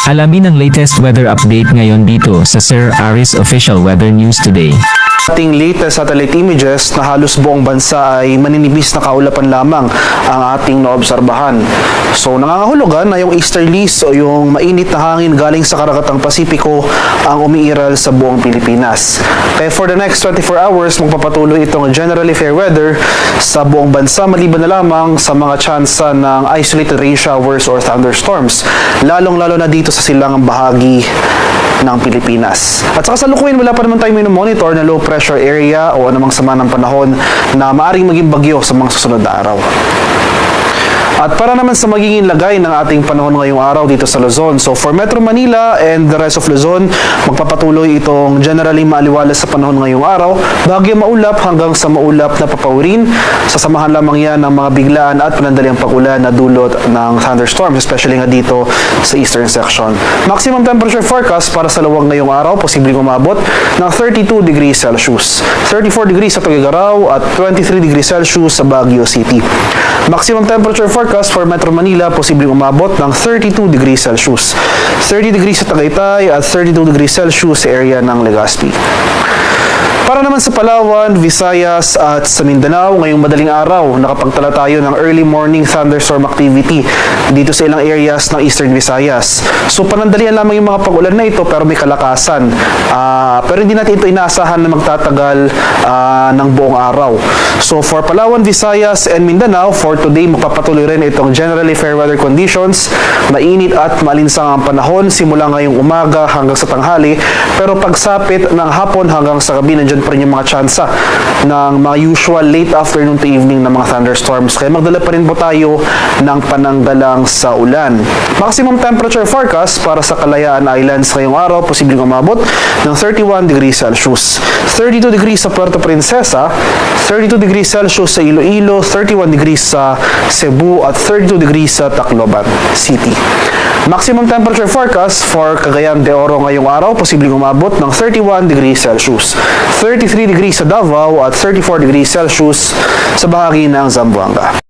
Alamin ang latest weather update ngayon dito sa Sir Aris Official Weather News Today. Ating latest satellite images na halos buong bansa ay maninipis na kaulapan lamang ang ating naobserbahan. So nangangahulugan na yung easterlies o yung mainit na hangin galing sa karakatang Pasipiko ang umiiral sa buong Pilipinas. Kaya for the next 24 hours, magpapatuloy itong generally fair weather sa buong bansa maliban na lamang sa mga tsansa ng isolated rain showers or thunderstorms, lalong-lalo na dito sa silangang bahagi ng Pilipinas. At sa kasalukuyan, wala pa naman tayo monitor na low pressure area o anumang sama ng panahon na maaaring maging bagyo sa mga susunod na araw. At para naman sa magiging lagay ng ating panahon ngayong araw dito sa Luzon. So for Metro Manila and the rest of Luzon, magpapatuloy itong generally maaliwalas sa panahon ngayong araw. Bagyo maulap hanggang sa maulap na papawirin. Sasamahan lamang yan ng mga biglaan at panandaliang pag-ulan na dulot ng thunderstorms, especially nga dito sa eastern section. Maximum temperature forecast para sa luwag ngayong araw, posibleng umabot ng 32 degrees Celsius. 34 degrees sa Tuguegarao at 23 degrees Celsius sa Baguio City. Maximum temperature forecast for Metro Manila, posibleng umabot ng 32 degrees Celsius. 30 degrees sa Tagaytay at 32 degrees Celsius sa area ng Legazpi. Para naman sa Palawan, Visayas at sa Mindanao, ngayong madaling araw, nakapagtala tayo ng early morning thunderstorm activity dito sa ilang areas ng Eastern Visayas. So panandalian lamang yung mga pag-ulan na ito pero may kalakasan. Pero hindi natin ito inaasahan na magtatagal ng buong araw. So for Palawan, Visayas and Mindanao, for today, magpapatuloy rin itong generally fair weather conditions. Mainit at malinsang ang panahon simula ngayong umaga hanggang sa tanghali. Pero pagsapit ng hapon hanggang sa gabi, nandiyan pa rin yung mga tsansa ng mga usual late afternoon to evening na mga thunderstorms. Kaya magdala pa rin po tayo ng pananggalang sa ulan. Maximum temperature forecast para sa Kalayaan Islands ngayong araw, posibleng umabot ng 31 degrees Celsius. 32 degrees sa Puerto Princesa, 32 degrees Celsius sa Iloilo, 31 degrees sa Cebu at 32 degrees sa Tacloban City. Maximum temperature forecast for Cagayan de Oro ngayong araw, posibleng umabot ng 31 degrees Celsius. 33 degrees sa Davao at 34 degrees Celsius sa bahagi ng Zamboanga.